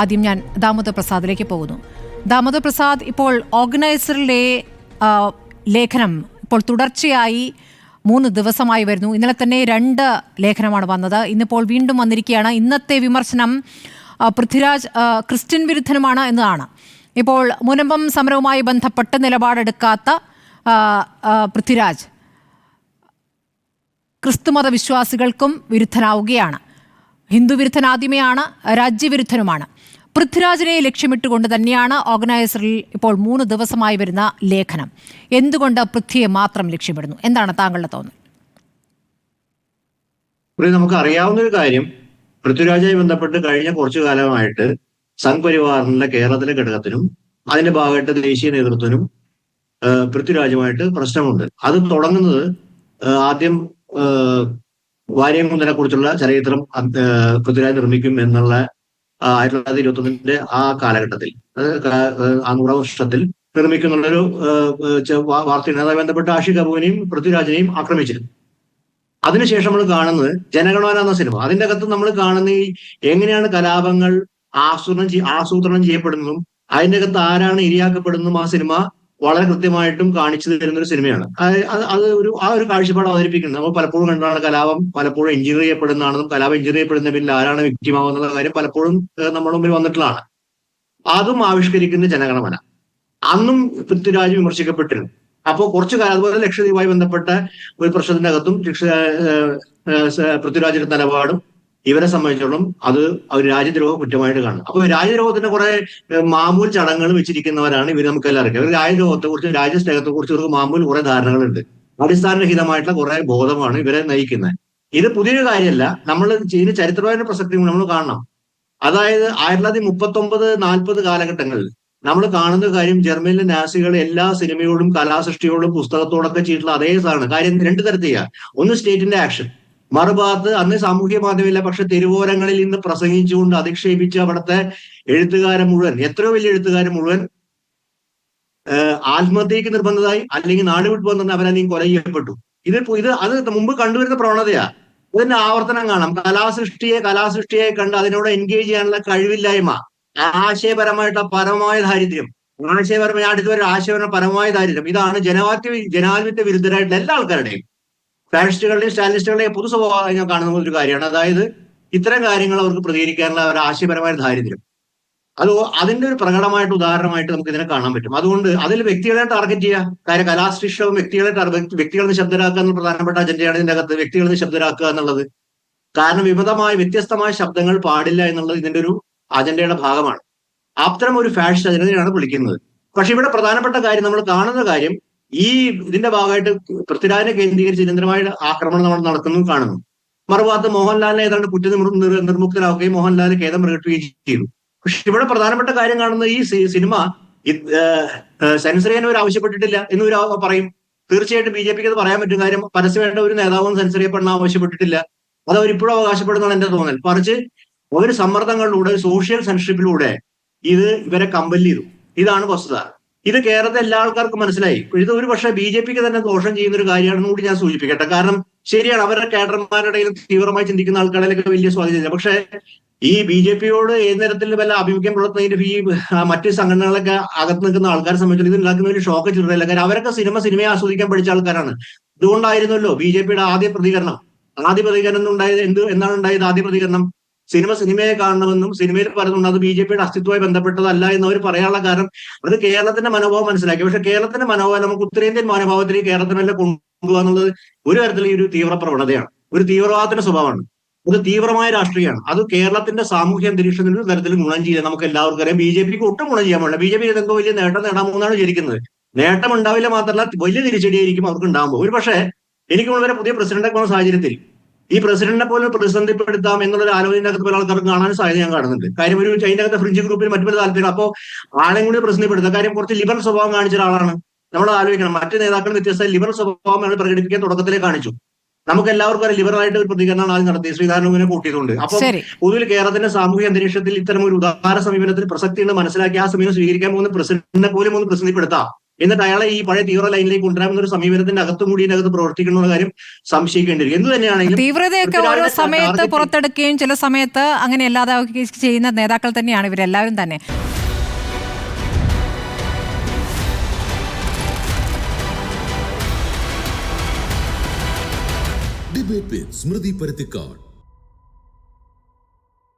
ആദ്യം ഞാൻ ദാമോദർ പ്രസാദിലേക്ക് പോകുന്നു. ദാമോദർ പ്രസാദ്, ഇപ്പോൾ ഓർഗനൈസറിലെ ലേഖനം ഇപ്പോൾ തുടർച്ചയായി 3 ദിവസമായി വരുന്നു. ഇന്നലെ തന്നെ 2 ലേഖനമാണ് വന്നത്. ഇന്നിപ്പോൾ വീണ്ടും വന്നിരിക്കുകയാണ്. ഇന്നത്തെ വിമർശനം പൃഥ്വിരാജ് ക്രിസ്ത്യൻ വിരുദ്ധനുമാണ് എന്നതാണ്. ഇപ്പോൾ മുനമ്പം സമരവുമായി ബന്ധപ്പെട്ട് നിലപാടെടുക്കാത്ത പൃഥ്വിരാജ് ക്രിസ്തുമത വിശ്വാസികൾക്കും വിരുദ്ധനാവുകയാണ്. ഹിന്ദു വിരുദ്ധൻ ആദ്യമേയാണ്, രാജ്യവിരുദ്ധനുമാണ്. പൃഥ്വിരാജിനെ ലക്ഷ്യമിട്ടുകൊണ്ട് തന്നെയാണ് ഓർഗനൈസറിൽ ഇപ്പോൾ 3 ദിവസമായി വരുന്ന ലേഖനം. എന്തുകൊണ്ട് പൃഥ്വിയെ മാത്രം ലക്ഷ്യമിടുന്നു? എന്താണ് താങ്കളുടെ തോന്നൽ? നമുക്ക് അറിയാവുന്ന ഒരു കാര്യം, പൃഥ്വിരാജുമായി ബന്ധപ്പെട്ട് കഴിഞ്ഞ കുറച്ചു കാലമായിട്ട് സംഘ് പരിവാറിന്റെ കേരളത്തിലെ ഘടകത്തിനും അതിന്റെ ഭാഗമായിട്ട് ദേശീയ നേതൃത്വത്തിനും പൃഥ്വിരാജുമായിട്ട് പ്രശ്നമുണ്ട്. അത് തുടങ്ങുന്നത് ആദ്യം വാര്യംകുന്നനെ കുറിച്ചുള്ള ചലച്ചിത്രം പൃഥ്വിരാജ് നിർമ്മിക്കും എന്നുള്ള 1921 ആ കാലഘട്ടത്തിൽ, ആ 100 വർഷത്തിൽ നിർമ്മിക്കുന്നുള്ളൊരു വാർത്തയാണ്. അതുമായി ബന്ധപ്പെട്ട് ആഷിഖ് കപൂറിനെയും പൃഥ്വിരാജിനെയും ആക്രമിച്ചിരുന്നു. അതിനുശേഷം നമ്മൾ കാണുന്നത് ജനഗണമന എന്ന സിനിമ. അതിന്റെ അകത്ത് നമ്മൾ കാണുന്ന എങ്ങനെയാണ് കലാപങ്ങൾ ആസൂത്രണം ചെയ്യപ്പെടുന്നതും അതിന്റെ അകത്ത് ആരാണ് ഇരയാക്കപ്പെടുന്നതും ആ സിനിമ വളരെ കൃത്യമായിട്ടും കാണിച്ചു തരുന്ന ഒരു സിനിമയാണ്. അത് ആ ഒരു കാഴ്ചപ്പാട് അവതരിപ്പിക്കുന്നത്. നമ്മൾ പലപ്പോഴും കണ്ടാണ് കലാപം പലപ്പോഴും എഞ്ചിനീയർ ചെയ്യപ്പെടുന്നതാണെന്നും കലാപം എഞ്ചിനീയർ ചെയ്യപ്പെടുന്ന പിന്നിൽ ആരാണ് വിക്ടിമാവുന്ന കാര്യം പലപ്പോഴും നമ്മുടെ മുമ്പിൽ വന്നിട്ടുള്ളതാണ്. അതും ആവിഷ്കരിക്കുന്ന ജനഗണമന. അന്നും പൃഥ്വിരാജ് വിമർശിക്കപ്പെട്ടിരുന്നു. അപ്പോൾ കുറച്ചു കാലം അതുപോലെ ലക്ഷദ്വീപുമായി ബന്ധപ്പെട്ട ഒരു പ്രശ്നത്തിന്റെ അകത്തും പൃഥ്വിരാജിന്റെ നിലപാടും ഇവരെ സംബന്ധിച്ചോളം അത് ഒരു രാജ്യദ്രോഹ കുറ്റമായിട്ട് കാണും. അപ്പൊ രാജ്യദ്രോഹത്തിന്റെ കുറെ മാമൂൽ ചടങ്ങുകൾ വെച്ചിരിക്കുന്നവരാണ് ഇവർ. നമുക്കെല്ലാം അറിയാം, ഇവർ രാജ്യദ്രോഹത്തെ കുറിച്ച് രാജ്യസ്നേഹത്തെ കുറിച്ച് ഇവർക്ക് മാമൂൽ കുറെ ധാരണകളുണ്ട്. അടിസ്ഥാനരഹിതമായിട്ടുള്ള കുറെ ബോധമാണ് ഇവരെ നയിക്കുന്നത്. ഇത് പുതിയൊരു കാര്യമല്ല. നമ്മൾ ഇതിന് ചരിത്രപരമായ പ്രസക്തി നമ്മൾ കാണണം. അതായത് 1939-40 കാലഘട്ടങ്ങളിൽ നമ്മൾ കാണുന്ന കാര്യം, ജർമ്മനിലെ നാസികൾ എല്ലാ സിനിമയോടും കലാസൃഷ്ടിയോടും പുസ്തകത്തോടൊക്കെ ചെയ്തിട്ടുള്ള അതേ സാധനം. കാര്യം 2 തരത്തിൽ ചെയ്യാം. ഒന്ന് സ്റ്റേറ്റിന്റെ ആക്ഷൻ, മറുഭാഗത്ത് അന്ന് സാമൂഹ്യ മാധ്യമമില്ല, പക്ഷെ തെരുവോരങ്ങളിൽ നിന്ന് പ്രസംഗിച്ചുകൊണ്ട് അധിക്ഷേപിച്ച് അവിടുത്തെ എഴുത്തുകാരൻ മുഴുവൻ, എത്രയോ വലിയ എഴുത്തുകാരൻ മുഴുവൻ ആത്മഹത്യക്ക് നിർബന്ധമായി, അല്ലെങ്കിൽ നാട് വിട്ടു വന്ന അവരല്ലെങ്കിൽ കൊല ചെയ്യപ്പെട്ടു. അത് മുമ്പ് കണ്ടുവരുന്ന പ്രവണതയാ. ഇതിന്റെ ആവർത്തനം കാണാം. കലാസൃഷ്ടിയെ കണ്ട് അതിനോട് എൻഗേജ് ചെയ്യാനുള്ള കഴിവില്ലായ്മ, ആശയപരമായിട്ടുള്ള പരമായ ദാരിദ്ര്യം, ആശയപരമായ ആശയപരമായ ദാരിദ്ര്യം, ഇതാണ് ജനാധിപത്യ വിരുദ്ധരായിട്ടുള്ള എല്ലാ ആൾക്കാരുടെയും, ഫാഷിസ്റ്റുകളുടെയും സ്റ്റാലിനിസ്റ്റുകളുടെയും പൊതു സ്വഭാവം ഞാൻ കാണുന്ന ഒരു കാര്യമാണ്. അതായത് ഇത്തരം കാര്യങ്ങൾ അവർക്ക് പ്രതികരിക്കാനുള്ള ഒരു ആശയപരമായ ദാരിദ്ര്യം, അതിന്റെ ഒരു പ്രകടമായിട്ട് ഉദാഹരണമായിട്ട് നമുക്ക് ഇതിനെ കാണാൻ പറ്റും. അതുകൊണ്ട് അതിൽ വ്യക്തികളെ ടാർഗറ്റ് ചെയ്യുക. കാര്യം കലാസൃഷ്ടവും വ്യക്തികളെ നിശബ്ദരാക്കുക എന്നുള്ള പ്രധാനപ്പെട്ട അജണ്ടയാണ് ഇതിന്റെ അകത്ത്. വ്യക്തികളെ നിശബ്ദരാക്കുക എന്നുള്ളത്. കാരണം വ്യത്യസ്തമായ ശബ്ദങ്ങൾ പാടില്ല എന്നുള്ളത് ഇതിന്റെ ഒരു അജണ്ടയുടെ ഭാഗമാണ്. അത്തരം ഒരു ഫാഷിസ്റ്റ് അജണ്ടയാണ് വിളിക്കുന്നത്. പക്ഷെ ഇവിടെ പ്രധാനപ്പെട്ട കാര്യം, നമ്മൾ കാണുന്ന കാര്യം, ഇതിന്റെ ഭാഗമായിട്ട് പൃഥ്വിരാജിനെ കേന്ദ്രീകരിച്ച് നിരന്തരമായ ആക്രമണം നമ്മൾ നടക്കുന്നു കാണുന്നു. മറുഭാഗത്ത് മോഹൻലാലിനെ ഏതാണ്ട് നിർമുക്തരാക്കുകയും മോഹൻലാൽ ഖേദം പ്രകടിപ്പിക്കുകയും ചെയ്തു. പക്ഷെ ഇവിടെ പ്രധാനപ്പെട്ട കാര്യം കാണുന്നത്, ഈ സിനിമ സെൻസർ ചെയ്യാൻ അവർ ആവശ്യപ്പെട്ടിട്ടില്ല എന്ന് പറയും. തീർച്ചയായിട്ടും BJPക്ക് അത് പറയാൻ പറ്റും. കാര്യം പരസ്യമായിട്ട് ഒരു നേതാവും സെൻസർ ചെയ്യപ്പെടാൻ ആവശ്യപ്പെട്ടിട്ടില്ല. അത് അവരിപ്പോഴും അവകാശപ്പെടുന്നതാണ് എന്റെ തോന്നൽ. മറിച്ച് ഒരു സമ്മർദ്ദങ്ങളിലൂടെ, സോഷ്യൽ സെൻസർഷിപ്പിലൂടെ ഇവരെ കമ്പൽ ചെയ്തു. ഇതാണ് വസ്തുത. ഇത് കേരളത്തിലെ എല്ലാ ആൾക്കാർക്കും മനസ്സിലായി. ഇത് ഒരു പക്ഷേ BJPക്ക് തന്നെ ദോഷം ചെയ്യുന്ന ഒരു കാര്യമാണെന്ന് കൂടി ഞാൻ സൂചിപ്പിക്കട്ടെ. കാരണം ശരിയാണ്, അവരുടെ കേഡർമാരുടെ ഇടയിൽ തീവ്രമായി ചിന്തിക്കുന്ന ആൾക്കാരിലൊക്കെ വലിയ സ്വാധീനമില്ല. പക്ഷെ ഈ BJPയോട് ഏത് തരത്തിൽ വല്ല ആഭിമുഖ്യം പുലർത്തുന്നതിന്റെ മറ്റ് സംഘടനകളൊക്കെ അകത്ത് നിൽക്കുന്ന ആൾക്കാരെ സംബന്ധിച്ച് ഇത് ഉണ്ടാക്കുന്ന ഒരു ഷോക്ക് ചില്ലറയില്ല. കാര്യം അവരൊക്കെ സിനിമയെ ആസ്വദിക്കാൻ പഠിച്ച ആൾക്കാരാണ്. ഇതുകൊണ്ടായിരുന്നല്ലോ BJPയുടെ ആദ്യ പ്രതികരണം എന്താണ് ഉണ്ടായത്? ആദ്യ പ്രതികരണം സിനിമയെ കാണണമെന്നും സിനിമയിൽ പറയുന്നുണ്ട് അത് BJPയുടെ അസ്തിത്വമായി ബന്ധപ്പെട്ടതല്ല എന്നവർ പറയാനുള്ള കാരണം അത് കേരളത്തിന്റെ മനോഭാവം മനസ്സിലാക്കി. പക്ഷെ കേരളത്തിന്റെ മനോഭാവം നമുക്ക് ഉത്തരേന്ത്യൻ മനോഭാവത്തിലേക്ക് കേരളത്തിനെല്ലാം കൊണ്ടുപോകുക എന്നുള്ളത് ഒരു തരത്തിൽ ഒരു തീവ്ര പ്രവണതയാണ്, ഒരു തീവ്രവാദത്തിന്റെ സ്വഭാവമാണ്, ഒരു തീവ്രമായ രാഷ്ട്രീയമാണ്. അത് കേരളത്തിന്റെ സാമൂഹ്യ അന്തരീക്ഷത്തിന് ഒരു തരത്തിൽ ഗുണം ചെയ്യാൻ നമുക്ക് എല്ലാവർക്കും അറിയാം. BJPക്ക് ഒട്ടും ഗുണം ചെയ്യാൻ പാടില്ല. BJP എന്തോ വലിയ നേട്ടം നേടാമെന്നാണ് വിചാരിക്കുന്നത്. നേട്ടം ഉണ്ടാവില്ല, മാത്രമല്ല വലിയ തിരിച്ചടിയായിരിക്കും അവർക്ക് ഉണ്ടാകുമ്പോൾ. ഒരു പക്ഷേ എനിക്ക് വളരെ പുതിയ പ്രസിഡന്റ് പോകുന്ന സാഹചര്യത്തിൽ ഈ പ്രസിഡന്റിനെ പോലും പ്രതിസന്ധിപ്പെടുത്താം എന്നുള്ള ആലോചന അകത്ത് പല ആൾക്കാർക്ക് കാണാൻ സാധ്യത ഞാൻ കാണുന്നുണ്ട്. കാര്യം ഒരു ചൈനകത്തെ ഫ്രിഞ്ച് ഗ്രൂപ്പിൽ മറ്റു പല താല്പര്യം. അപ്പോൾ ആളെയും കൂടി പ്രതിസന്ധിപ്പെടുത്താം. കാര്യം കുറച്ച് ലിബറൽ സ്വഭാവം കാണിച്ച ഒരാളാണ്. നമ്മൾ ആലോചിക്കണം, മറ്റു നേതാക്കൾ വ്യത്യസ്ത ലിബറൽ സ്വഭാവം പ്രകടിപ്പിക്കാൻ തുടക്കത്തിലേ കാണിച്ചു. നമുക്ക് എല്ലാവർക്കും ഒരു ലിബറലായിട്ട് ഒരു പ്രതികരണമാണ് ആദ്യം നടത്തിയത്, ശ്രീധരനെ കൂട്ടിയതുകൊണ്ട്. അപ്പോൾ പൊതുവിൽ കേരളത്തിന്റെ സാമൂഹ്യ അന്തരീക്ഷത്തിൽ ഇത്തരം ഒരു ഉദാര സമീപനത്തിന് പ്രസക്തി ഉണ്ട് മനസ്സിലാക്കി ആ സമീപനം സ്വീകരിക്കാൻ പോകുന്ന പ്രസിഡന്റിനെ പോലും ഒന്ന് പ്രതിസന്ധിപ്പെടുത്താം. എന്നിട്ട് അയാളെ ഈ പഴയ തീവ്ര ലൈനിലേക്ക് കൊണ്ടുവരാമെന്നൊരു സമീപനത്തിന്റെ അകത്തും കൂടി ഇതിനകത്ത് പ്രവർത്തിക്കുന്ന കാര്യം സംശയിക്കേണ്ടിയിരിക്കും. എന്ത് തന്നെയാണെങ്കിലും തീവ്രതയൊക്കെ ഓരോ പൃഥ്വിരാജിനെ സമയത്ത് ടാർഗറ്റ് പുറത്തെടുക്കുകയും ചില സമയത്ത് അങ്ങനെ അല്ലാതാവുകയും ചെയ്യുന്ന നേതാക്കൾ തന്നെയാണ് ഇവരെല്ലാവരും തന്നെ. ഡിബേറ്റ് വിത്ത് സ്മൃതി പരുത്തിക്കാട്.